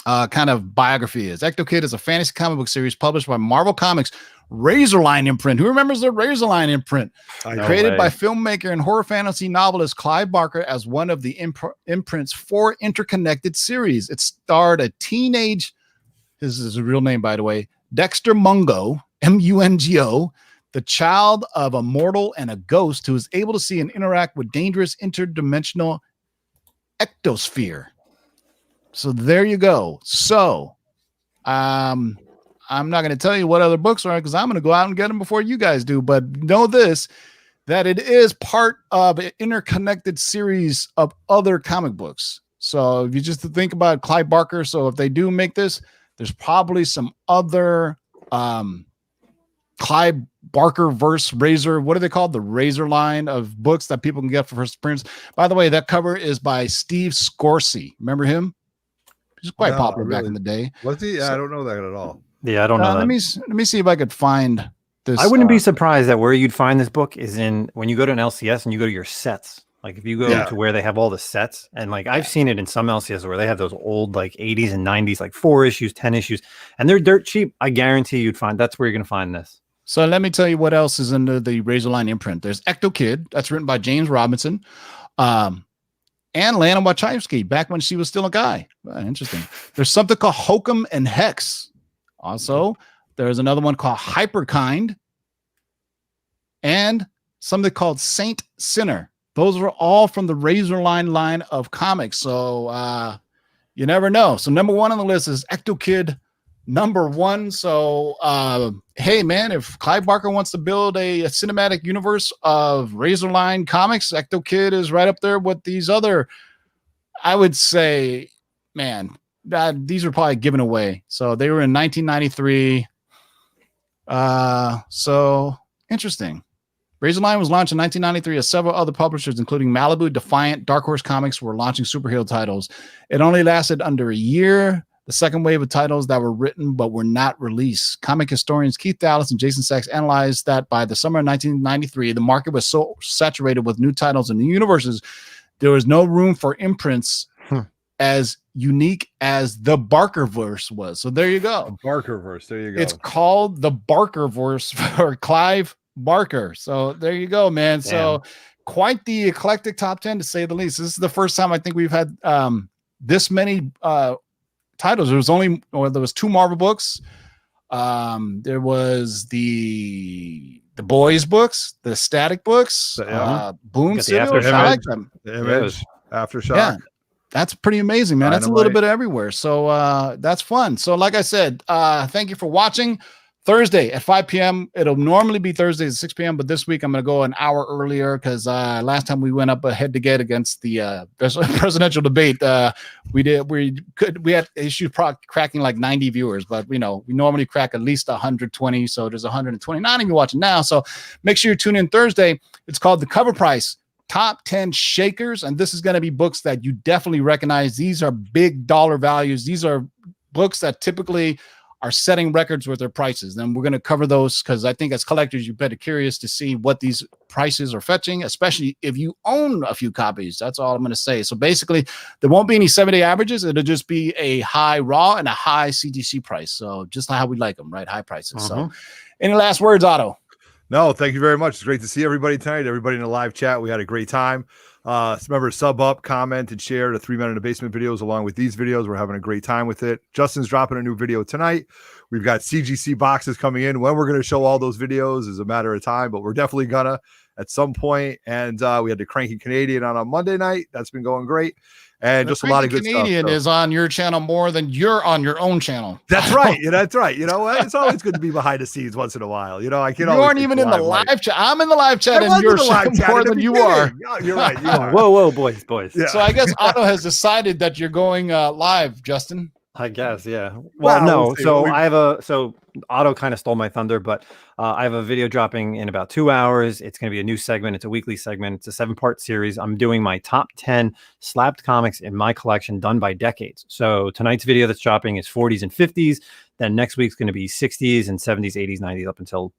Speaker 1: kind of biography is. Ecto Kid is a fantasy comic book series published by Marvel Comics Razorline imprint. Who remembers the Razorline imprint? Created by filmmaker and horror fantasy novelist Clive Barker as one of the imprint's 4 interconnected series. It starred a teenage, this is a real name, by the way, Dexter Mungo, Mungo, the child of a mortal and a ghost who is able to see and interact with dangerous interdimensional ectosphere. So there you go. So I'm not going to tell you what other books are because I'm going to go out and get them before you guys do. But know this, that it is part of an interconnected series of other comic books. So if you just think about Clive Barker, so if they do make this, there's probably some other Clive Barker verse Razor. What are they called? The Razor line of books that people can get for first appearance. By the way, that cover is by Steve Scorsese. Remember him? He's quite popular back in the day.
Speaker 4: Was he? I don't know that at all.
Speaker 5: Yeah, I don't know.
Speaker 1: Let me see if I could find this.
Speaker 5: I wouldn't be surprised that where you'd find this book is in when you go to an LCS and you go to your sets. Like if you go to where they have all the sets, and like I've seen it in some LCS where they have those old like 80s and 90s, like 4 issues, 10 issues, and they're dirt cheap. I guarantee you'd find that's where you're gonna find this.
Speaker 1: So let me tell you what else is under the Razorline imprint. There's Ecto Kid, that's written by James Robinson, and Lana Wachowski back when she was still a guy. Interesting. There's something called Hokum and Hex. Also, there's another one called Hyperkind, and something called Saint Sinner. Those are all from the Razorline line of comics. So you never know. So number 1 on the list is Ecto Kid number 1. So hey man, if Clive Barker wants to build a cinematic universe of Razorline comics, Ecto Kid is right up there with these other, I would say, man, these are probably given away. So they were in 1993. So interesting. Razorline was launched in 1993 as several other publishers, including Malibu, Defiant, Dark Horse Comics, were launching superhero titles. It only lasted under a year. The second wave of titles that were written but were not released. Comic historians Keith Dallas and Jason Sachs analyzed that by the summer of 1993, the market was so saturated with new titles and new universes, there was no room for imprints as unique as the Barkerverse was. So there you go.
Speaker 4: Barkerverse. There you go.
Speaker 1: It's called the Barkerverse for Clive Barker. So there you go, man. Damn. So quite the eclectic top 10 to say the least. This is the first time I think we've had this many titles. There was 2 Marvel books. There was the Boys books, the Static books, Boom City,
Speaker 4: the Image, Aftershock.
Speaker 1: Yeah, that's pretty amazing, man. That's a little bit everywhere. So that's fun. So like I said, thank you for watching. Thursday at 5 p.m. It'll normally be Thursdays at 6 p.m., but this week I'm going to go an hour earlier because last time we went up head to get against the presidential debate, we had issues cracking like 90 viewers, but we normally crack at least 120, so there's 129 of you watching now. So make sure you tune in Thursday. It's called the CovrPrice Top 10 Shakers, and this is going to be books that you definitely recognize. These are big dollar values. These are books that typically are setting records with their prices. Then we're going to cover those because I think as collectors, you're better curious to see what these prices are fetching, especially if you own a few copies. That's all I'm going to say. So basically, there won't be any 7-day averages. It'll just be a high raw and a high CGC price. So just how we like them, right? High prices. So any last words, Otto?
Speaker 4: No, thank you very much. It's great to see everybody tonight. Everybody in the live chat. We had a great time. Remember, sub up, comment, and share the 3 Men in the Basement videos along with these videos. We're having a great time with it. Justin's dropping a new video tonight. We've got CGC boxes coming in. When we're going to show all those videos is a matter of time, but we're definitely gonna at some point. And we had the Cranky Canadian on Monday night. That's been going great. And just a lot of good stuff.
Speaker 1: Canadian is on your channel more than you're on your own channel.
Speaker 4: That's right. Yeah, that's right. You know what? It's always good to be behind the scenes once in a while. You know, I can't.
Speaker 1: You aren't even in the live chat. I'm in the live chat, and you're more than you are.
Speaker 4: Oh, you're right. You are.
Speaker 5: Whoa, boys.
Speaker 1: Yeah. So I guess Otto has decided that you're going live, Justin.
Speaker 5: I guess, yeah. Well,
Speaker 4: Well,
Speaker 5: no.
Speaker 4: we'll see.
Speaker 5: So
Speaker 4: We-
Speaker 5: I have so Otto kind of stole my thunder, but I have a video dropping in about 2 hours. It's going to be a new segment. It's a weekly segment. It's a 7-part series. I'm doing my top 10 slapped comics in my collection done by decades. So tonight's video that's dropping is 40s and 50s. Then next week's going to be 60s and 70s, 80s, 90s up until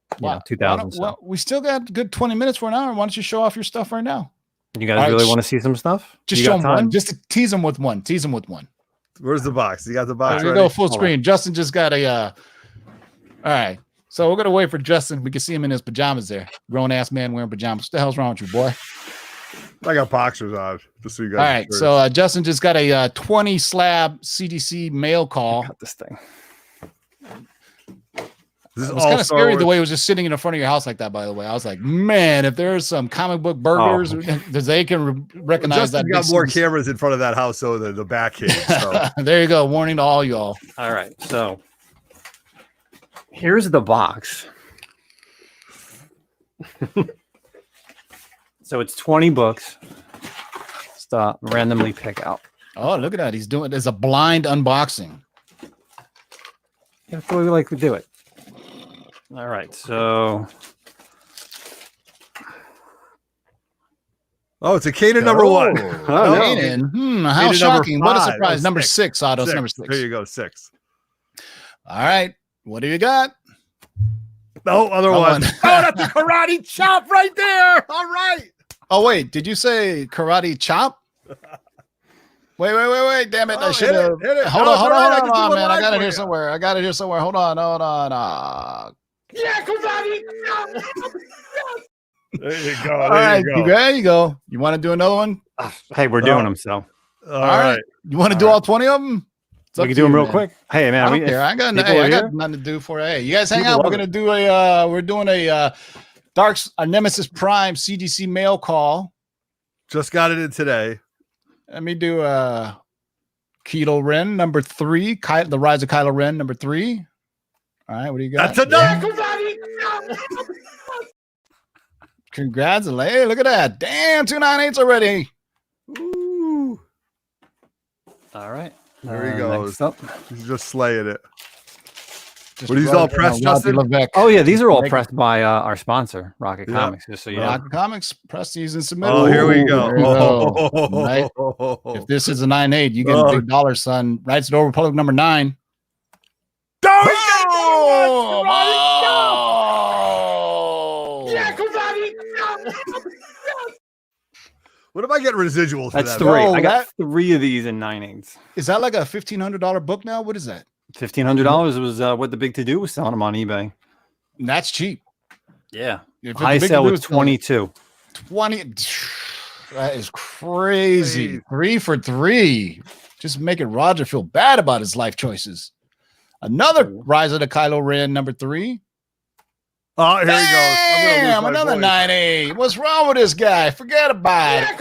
Speaker 5: 2000.
Speaker 1: Well, we still got a good 20 minutes for an hour. Why don't you show off your stuff right now?
Speaker 5: You guys
Speaker 1: All right,
Speaker 5: really want to see some stuff?
Speaker 1: Just
Speaker 5: You
Speaker 1: show
Speaker 5: got
Speaker 1: them one.
Speaker 5: time?
Speaker 1: Just to tease them with one. Tease them with one.
Speaker 4: Where's the box? You got the box
Speaker 1: There you
Speaker 4: ready?
Speaker 1: go, full screen. Justin just got a. All right, so we're gonna wait for Justin. We can see him in his pajamas there. Grown ass man wearing pajamas. What the hell's wrong with you, boy?
Speaker 4: I got boxers on, just so you guys.
Speaker 1: All right, so Justin just got a 20 slab CDC mail call.
Speaker 5: Cut this thing.
Speaker 4: this is
Speaker 1: It was
Speaker 4: all
Speaker 1: kind of
Speaker 4: Star
Speaker 1: scary
Speaker 4: Wars.
Speaker 1: the way it was just sitting in the front of your house like that. By the way, I was like, man, if there's some comic book burgers, they can recognize
Speaker 4: Justin
Speaker 1: that.
Speaker 4: got
Speaker 1: big
Speaker 4: more
Speaker 1: CDC.
Speaker 4: cameras in front of that house so than the back cage. So.
Speaker 1: There you go. Warning to all y'all.
Speaker 5: All right, so here's the box. So it's 20 books. Just randomly pick out.
Speaker 1: Oh, look at that. He's doing it's a blind unboxing.
Speaker 5: That's the way we like to do it. All right, so
Speaker 4: Oh, it's a Kanan number one.
Speaker 5: Oh, no.
Speaker 1: Kanan. How
Speaker 4: Kanan
Speaker 1: shocking.
Speaker 4: number
Speaker 1: What a
Speaker 4: five.
Speaker 1: surprise.
Speaker 4: Oh,
Speaker 1: Number
Speaker 4: six.
Speaker 1: 6, Otto.
Speaker 4: Six.
Speaker 1: Number 6.
Speaker 4: There you go, 6.
Speaker 1: All right. What do you got?
Speaker 4: No, other
Speaker 1: Come
Speaker 4: one.
Speaker 1: on.
Speaker 4: Oh, that's a karate chop right there. All right.
Speaker 1: Oh, wait. Did you say karate chop? Wait. Damn it.
Speaker 4: Oh,
Speaker 1: I should have.
Speaker 4: hit it.
Speaker 1: Hold
Speaker 4: No,
Speaker 1: on, hold
Speaker 4: it's all right. I
Speaker 1: on,
Speaker 4: can do one
Speaker 1: man. I
Speaker 4: live
Speaker 1: got it
Speaker 4: for
Speaker 1: here
Speaker 4: you.
Speaker 1: somewhere. Hold on.
Speaker 4: Yeah, karate chop. There you go.
Speaker 1: All
Speaker 4: There
Speaker 1: right.
Speaker 4: you go.
Speaker 1: There you go. You want to do another one?
Speaker 5: hey, we're doing them, so
Speaker 4: All right.
Speaker 1: You want to do all 20 of them?
Speaker 5: we can do them real quick. Hey,
Speaker 1: I
Speaker 5: man,
Speaker 1: don't care. I got nothing to do for it. Hey, you guys hang
Speaker 5: People
Speaker 1: out. We're
Speaker 5: love
Speaker 1: gonna do a we're doing a Nemesis Prime CDC mail call.
Speaker 4: Just got it in today.
Speaker 1: Let me do Kylo Ren number 3, the Rise of Kylo Ren number 3. All right, what do you got?
Speaker 4: That's enough.
Speaker 1: Congratulations. Hey, look at that. Damn, 298s already.
Speaker 4: Ooh.
Speaker 5: all right.
Speaker 4: There he goes.
Speaker 5: Next up.
Speaker 4: He's just slaying it.
Speaker 1: Just
Speaker 4: What are these all pressed, Justin?
Speaker 5: Oh yeah, these are all pressed by our sponsor, Rocket Comics. Just so you know.
Speaker 1: Rock Comics, press these and submit.
Speaker 4: Oh, here we go.
Speaker 1: There you go. Right. If this is a 9.8, you get a big dollar, son. Rights to Old Republic number 9.
Speaker 4: What am I getting residuals for
Speaker 5: That's
Speaker 4: that?
Speaker 5: 3.
Speaker 1: No,
Speaker 5: I got
Speaker 1: that-
Speaker 5: 3 of these in 9/8.
Speaker 1: Is that like a $1,500 book now? What is that?
Speaker 5: $1,500 was what the Big To Do was selling them on eBay.
Speaker 1: That's cheap.
Speaker 5: Yeah,
Speaker 1: If
Speaker 5: high
Speaker 1: Big
Speaker 5: sale
Speaker 1: Blue
Speaker 5: was
Speaker 1: is selling
Speaker 5: 22.
Speaker 1: 20. That is crazy. 3 for 3. Just making Roger feel bad about his life choices. Another Rise of the Kylo Ren number 3.
Speaker 4: Oh, here he goes.
Speaker 1: Damn, another 9.8. What's wrong with this guy? Forget about it.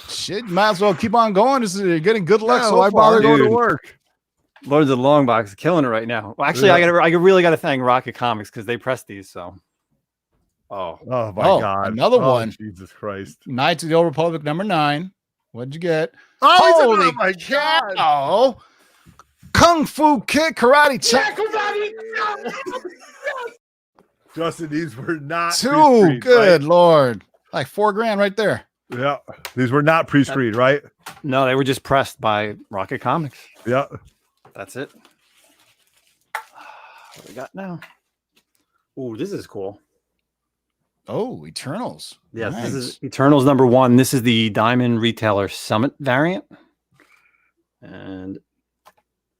Speaker 1: Shit, you might as well keep on going. This is you're getting good luck so
Speaker 4: why
Speaker 1: far.
Speaker 4: bother going to
Speaker 5: Dude.
Speaker 4: work?
Speaker 5: Lords of the Long Box killing it right now. Well, actually,
Speaker 4: Yeah.
Speaker 5: I really got to thank Rocket Comics because they pressed these. So,
Speaker 4: Oh my
Speaker 1: Oh,
Speaker 4: God!
Speaker 1: another
Speaker 4: Oh,
Speaker 1: one.
Speaker 4: Jesus Christ!
Speaker 1: Knights of the Old Republic number 9. What'd you get?
Speaker 4: Oh,
Speaker 1: Holy
Speaker 4: my God!
Speaker 1: cow! Kung Fu Kid Karate Chop.
Speaker 4: Justin, these were not
Speaker 1: 2.
Speaker 4: pre-screened,
Speaker 1: Good Lord. Like $4,000 right there.
Speaker 4: right? Yeah, these were not pre-screened, right?
Speaker 5: no, they were just pressed by Rocket Comics.
Speaker 4: Yeah.
Speaker 5: That's it. What we got now? Oh, this is cool.
Speaker 1: Oh, Eternals.
Speaker 5: Yes,
Speaker 1: Nice.
Speaker 5: this is Eternals number 1. This is the Diamond Retailer Summit variant. And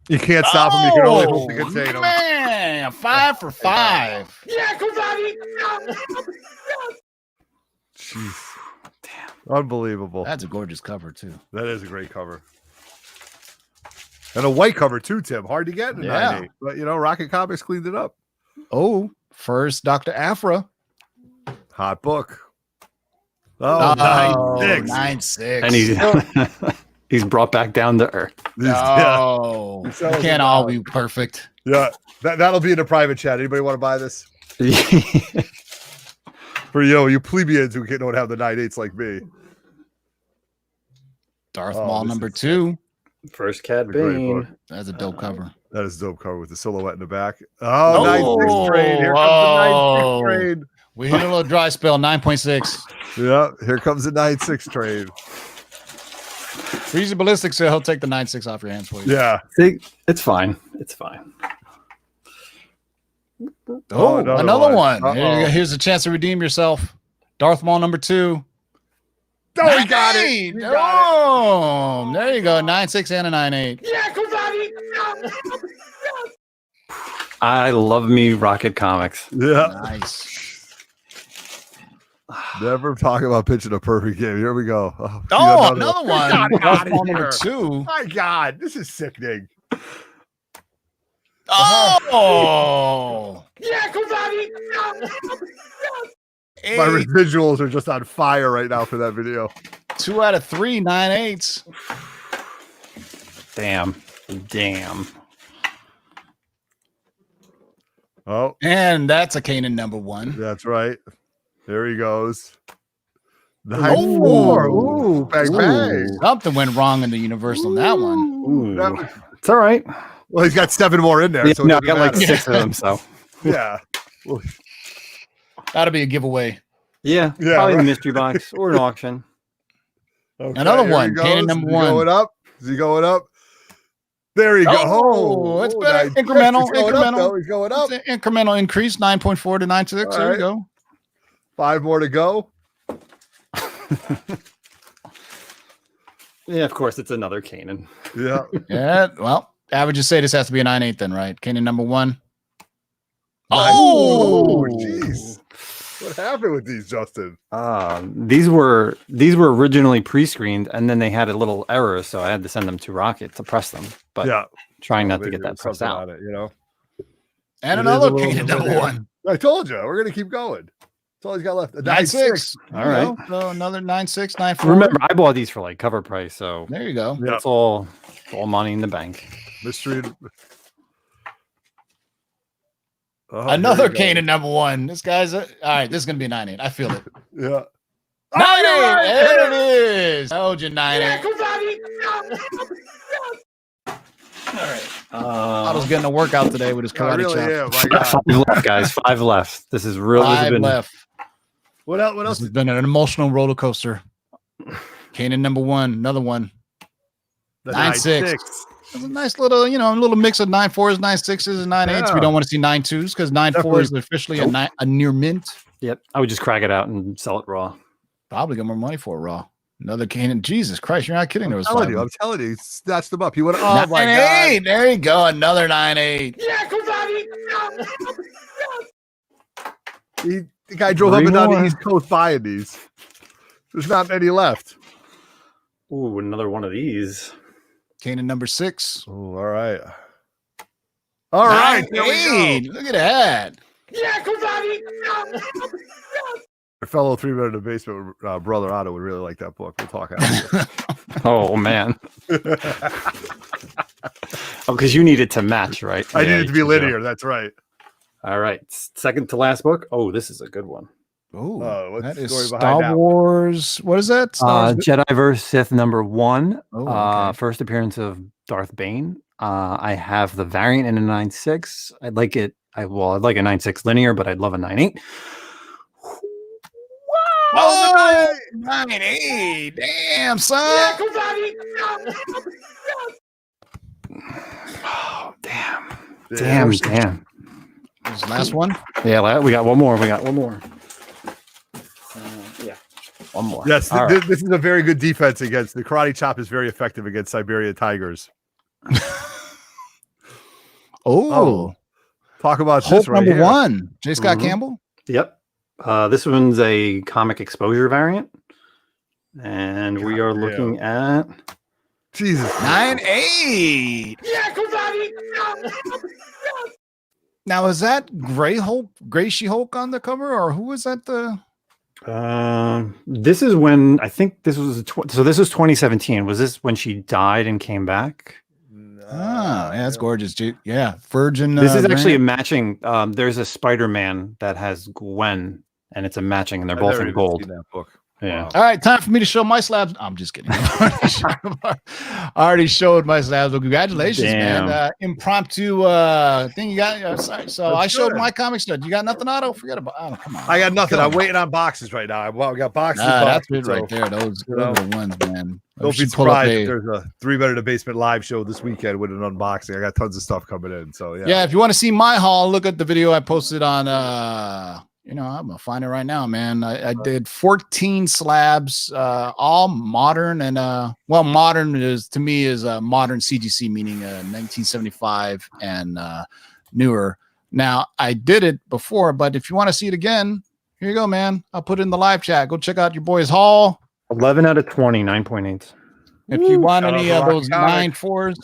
Speaker 4: You can't stop them. You can only hope to
Speaker 1: Oh,
Speaker 4: contain them.
Speaker 1: man, 5 for 5.
Speaker 4: Jeez. Damn. Unbelievable.
Speaker 1: That's a gorgeous cover too.
Speaker 4: That is a great cover. And a white cover too, Tim. Hard to get in a
Speaker 1: Yeah.
Speaker 4: 9.8. But you know, Rocket Comics cleaned it up.
Speaker 1: Oh, first Dr. Afra.
Speaker 4: Hot book. Oh, 9.6.
Speaker 1: 9.6.
Speaker 5: and he's he's brought back down to earth.
Speaker 1: No,
Speaker 4: These
Speaker 1: you
Speaker 4: sellers
Speaker 1: can't
Speaker 4: are
Speaker 1: all
Speaker 4: valid.
Speaker 1: be perfect.
Speaker 4: Yeah. That'll be in a private chat. Anybody want to buy this? For you plebeians who don't have the 9.8s like me.
Speaker 1: Darth
Speaker 4: Oh,
Speaker 1: Maul
Speaker 4: this
Speaker 1: number
Speaker 4: is sick.
Speaker 1: 2.
Speaker 5: First Cat
Speaker 4: A great book.
Speaker 5: Bane.
Speaker 1: That's a dope cover.
Speaker 4: That is a dope cover with the silhouette in the back. Oh, 9.6 trade. Here comes the 9.6 trade.
Speaker 1: We hit a little dry spell, 9.6.
Speaker 4: Yeah, here comes the 9.6 trade.
Speaker 1: Freezy Ballistic said he'll take the 9.6 off your hands for you.
Speaker 4: Yeah.
Speaker 5: See, it's fine. It's fine.
Speaker 1: Oh, another one.
Speaker 4: Uh-oh.
Speaker 1: Here's a chance to redeem yourself. Darth Maul number 2.
Speaker 4: Oh, he got it. He got
Speaker 1: Oh, there you go. 9.6 and a 9.8.
Speaker 5: I love me Rocket Comics.
Speaker 4: it. Yeah.
Speaker 1: Nice.
Speaker 4: Never talk about pitching a perfect game. Here we go. Oh,
Speaker 1: Oh, another one.
Speaker 4: God,
Speaker 1: Darth
Speaker 4: outta
Speaker 1: Maul
Speaker 4: here.
Speaker 1: number 2.
Speaker 4: My God, this is sickening.
Speaker 1: Oh.
Speaker 4: My residuals are just on fire right now for that video.
Speaker 1: 2 out of 3, 9.8s.
Speaker 5: Damn.
Speaker 4: Oh,
Speaker 1: And that's a Kanan number 1.
Speaker 4: that's right. There he goes.
Speaker 1: Oh.
Speaker 4: 9.4. Ooh, bang, bang.
Speaker 1: Something went wrong in the universe on that one.
Speaker 5: Ooh.
Speaker 4: That was-
Speaker 5: It's all right.
Speaker 4: well, he's got 7 more in there.
Speaker 5: Yeah,
Speaker 4: so it
Speaker 5: no, I
Speaker 4: doesn't
Speaker 5: got like
Speaker 4: matter.
Speaker 5: 6 of them. So
Speaker 4: Yeah. Well,
Speaker 1: That'll be a giveaway.
Speaker 5: yeah,
Speaker 4: Yeah,
Speaker 5: probably
Speaker 4: right.
Speaker 5: a mystery box or an auction.
Speaker 4: okay,
Speaker 1: Another
Speaker 4: here
Speaker 1: one,
Speaker 4: he goes.
Speaker 1: Kanan number
Speaker 4: Is he
Speaker 1: 1.
Speaker 4: going up? Is he going up? There you go.
Speaker 1: Oh, it's better.
Speaker 4: 9.6.
Speaker 1: Incremental,
Speaker 4: He's going up,
Speaker 1: incremental.
Speaker 4: though. He's going up.
Speaker 1: It's an incremental increase, 9.4 to 9.6.
Speaker 4: All
Speaker 1: There
Speaker 4: right.
Speaker 1: you go.
Speaker 4: 5 more to go.
Speaker 5: Yeah, of course, it's another Kanan.
Speaker 4: Yeah.
Speaker 1: Yeah, well, averages say this has to be a 9.8 then, right? Kanan number 1.
Speaker 4: Oh,
Speaker 1: Oh,
Speaker 4: jeez. What happened with these, Justin?
Speaker 5: These were originally pre-screened, and then they had a little error, so I had to send them to Rocket to press them. But
Speaker 4: Yeah.
Speaker 5: trying not to
Speaker 4: Maybe
Speaker 5: get
Speaker 4: there
Speaker 5: that
Speaker 4: was
Speaker 5: pressed
Speaker 4: something
Speaker 5: out.
Speaker 4: on it, you know?
Speaker 1: and
Speaker 4: It is
Speaker 1: another
Speaker 4: a little
Speaker 1: Kanan
Speaker 4: bit
Speaker 1: number
Speaker 4: there.
Speaker 1: 1.
Speaker 4: I told you. We're going to keep going. That's all he's got left. A
Speaker 1: 9.6.
Speaker 5: All right.
Speaker 1: So another 9.6, 9.4.
Speaker 5: Remember, I bought these for like cover price, so
Speaker 1: There you go.
Speaker 4: Yeah.
Speaker 5: it's all money in the bank.
Speaker 4: Mystery. Oh,
Speaker 1: Another
Speaker 4: here he
Speaker 1: Kanan number 1. This guy's all right. This is gonna be a 9.8. I feel it.
Speaker 4: goes. Yeah.
Speaker 1: 9.8.
Speaker 4: Oh, you're right.
Speaker 1: There it is. I told you 9.8. All right. Otto's getting a workout today with his
Speaker 4: I
Speaker 1: karate
Speaker 4: really
Speaker 1: chop.
Speaker 4: am. My God.
Speaker 5: 5 left, guys. 5 left. This is really
Speaker 1: 5 left.
Speaker 4: What else? What
Speaker 1: This
Speaker 4: else?
Speaker 1: has been an emotional roller coaster. Kanan number 1. Another one.
Speaker 4: The
Speaker 1: 9.6. It's a nice little, a little mix of 9.4s, 9.6s, and 9.8s.
Speaker 4: Yeah.
Speaker 1: We don't want to see 9.2s because 9.4 is officially a near mint.
Speaker 5: Yep. I would just crack it out and sell it raw.
Speaker 1: Probably get more money for it raw. Another Kanan. Jesus Christ, you're not kidding. There was
Speaker 4: I'm
Speaker 1: 5.
Speaker 4: telling you, he snatched them up. He went, oh my
Speaker 1: 9.8.
Speaker 4: God.
Speaker 1: There you go. Another 9.8.
Speaker 4: The guy drove up
Speaker 5: 3
Speaker 4: and down the
Speaker 5: more.
Speaker 4: East Coast buying these. There's not many left.
Speaker 5: Ooh, another one of these.
Speaker 1: Kanan number 6.
Speaker 4: Oh, all right. All right. There we
Speaker 1: 9.8.
Speaker 4: go.
Speaker 1: Look at that.
Speaker 4: Our fellow 3 Men in the Basement brother Otto would really like that book. We'll talk after.
Speaker 5: Oh man. Oh, because you need it to match, right?
Speaker 4: I
Speaker 5: Yeah,
Speaker 4: need it to
Speaker 5: you
Speaker 4: be
Speaker 5: should
Speaker 4: linear.
Speaker 5: go.
Speaker 4: That's right.
Speaker 5: All right. Second to last book. Oh, this is a good one.
Speaker 1: Oh,
Speaker 4: what's
Speaker 1: that
Speaker 4: the
Speaker 1: is
Speaker 4: story behind
Speaker 1: Star
Speaker 4: that one?
Speaker 1: Wars. What is that? Star Wars-
Speaker 5: Jedi vs. Sith number 1.
Speaker 1: Oh, okay.
Speaker 5: First appearance of Darth Bane. I have the variant in a 9.6. I'd like it. I'd like a 9.6 linear, but I'd love a 9.8.
Speaker 1: Oh, 9.8. Damn, son.
Speaker 5: Oh, damn.
Speaker 4: Yeah.
Speaker 5: Damn.
Speaker 1: This is the last one.
Speaker 5: Yeah, we got one more. Yeah. One more.
Speaker 4: Yes,
Speaker 5: All right.
Speaker 4: this is a very good defense against the karate chop. Is very effective against Siberian tigers.
Speaker 1: Oh,
Speaker 4: Talk about
Speaker 1: Hulk
Speaker 4: this right
Speaker 1: number
Speaker 4: here.
Speaker 1: 1. J. Scott
Speaker 5: Mhm.
Speaker 1: Campbell.
Speaker 5: Yep. This one's a comic exposure variant. And we are looking at
Speaker 4: Jesus.
Speaker 1: 9.8. Now is that Gray Hulk, Gray She-Hulk on the cover, or who is that?
Speaker 5: this is when I think this was so this was 2017. Was this when she died and came back?
Speaker 1: Yeah, that's gorgeous. Yeah, Virgin.
Speaker 5: This is actually a
Speaker 1: variant.
Speaker 5: matching. There's a Spider-Man that has Gwen, and it's a matching, and they're
Speaker 4: I've
Speaker 5: both
Speaker 4: never
Speaker 5: in
Speaker 4: even
Speaker 5: gold.
Speaker 4: seen that book.
Speaker 5: Yeah.
Speaker 1: All right, time for me to show my slabs. I'm just kidding. I already showed my slabs. Well, congratulations, man. Impromptu thing you got. Sorry. So I showed my comic stud. You got nothing, Otto? Forget about it. Oh, come on.
Speaker 4: I got nothing. I'm waiting on boxes right now. We got boxes.
Speaker 1: That's it right there. Those are the ones, man.
Speaker 4: Don't be surprised if there's a 3 Men in the Basement live show this weekend with an unboxing. I got tons of stuff coming in. So yeah.
Speaker 1: If you want to see my haul, look at the video I posted on I'm gonna find it right now, man. I did 14 slabs, all modern, and modern is to me is modern CGC, meaning 1975 and newer. Now I did it before, but if you want to see it again, here you go, man. I'll put it in the live chat. Go check out your boy's haul.
Speaker 5: 11 out of 20, 9.8.
Speaker 1: If you want any of those 9.4s.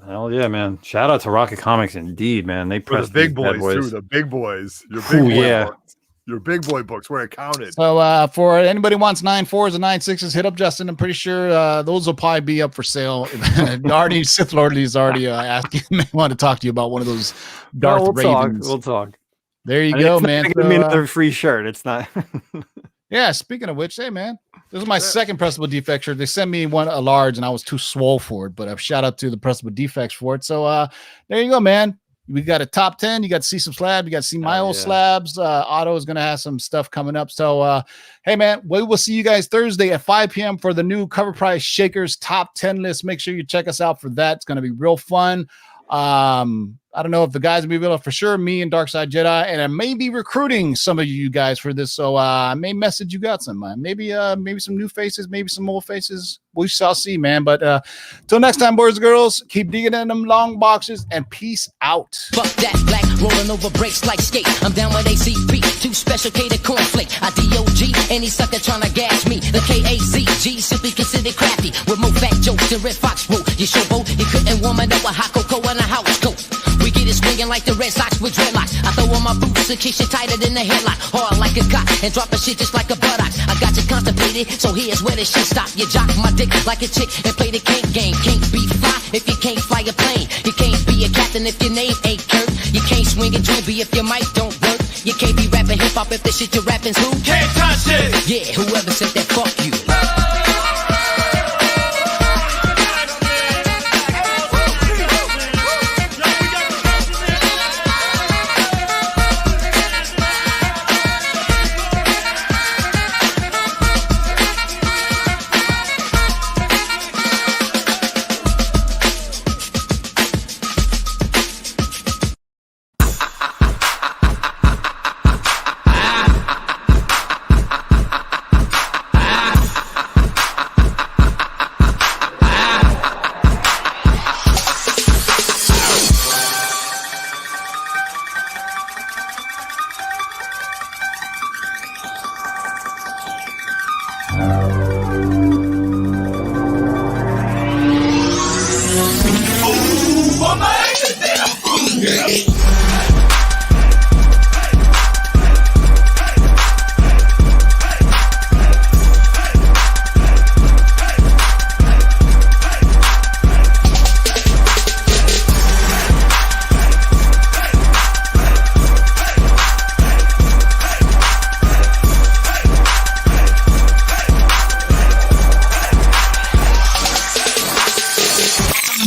Speaker 5: Hell yeah, man. Shout out to Rocket Comics indeed, man. They press
Speaker 4: the big boys too. The big boys. Your big books. Your big boy books where it counted.
Speaker 1: So for anybody who wants 9.4s and 9.6s, hit up Justin. I'm pretty sure those will probably be up for sale. Already Sith Lord is already asking me want to talk to you about one of those Darth Ravens.
Speaker 5: We'll talk.
Speaker 1: There you go, man.
Speaker 5: Give me another free shirt. It's not.
Speaker 1: Yeah, speaking of which, hey man, this is my second pressable defect shirt. They sent me a large and I was too swole for it, but shout out to the pressable defects for it. So there you go, man. We got a top 10. You got to see some slabs. You got to see my old slabs. Otto is going to have some stuff coming up. So, hey, man, we will see you guys Thursday at 5 p.m. for the new Cover Price Shakers top 10 list. Make sure you check us out for that. It's going to be real fun. I don't know if the guys will be able to, for sure, me and Darkside Jedi, and I may be recruiting some of you guys for this. So I may message you got some, maybe some new faces, maybe some old faces. We shall see, man. But till next time, boys and girls, keep digging in them long boxes and peace out.
Speaker 2: Fuck that black rolling over brakes like skate. I'm down with ACP, too special catered cornflake. I DOG, any sucker trying to gas me. The KAZG, simply considered crafty. With more fat jokes than Red Fox rule. You showboat, you couldn't warm it up with hot cocoa and a house coat. We get it swinging like the Red Sox with dreadlocks. I throw on my boots and kick shit tighter than a headlock. Hard like a cock and dropping shit just like a buttocks. I got you constipated, so here's where the shit stop. You jock my dick like a chick and play the kink game. Can't be fly if you can't fly a plane. You can't be a captain if your name ain't Kurt. You can't swing a Joby if your mic don't work. You can't be rapping hip hop if the shit you're rapping's who? Can't touch it! Yeah, whoever said that, fuck you.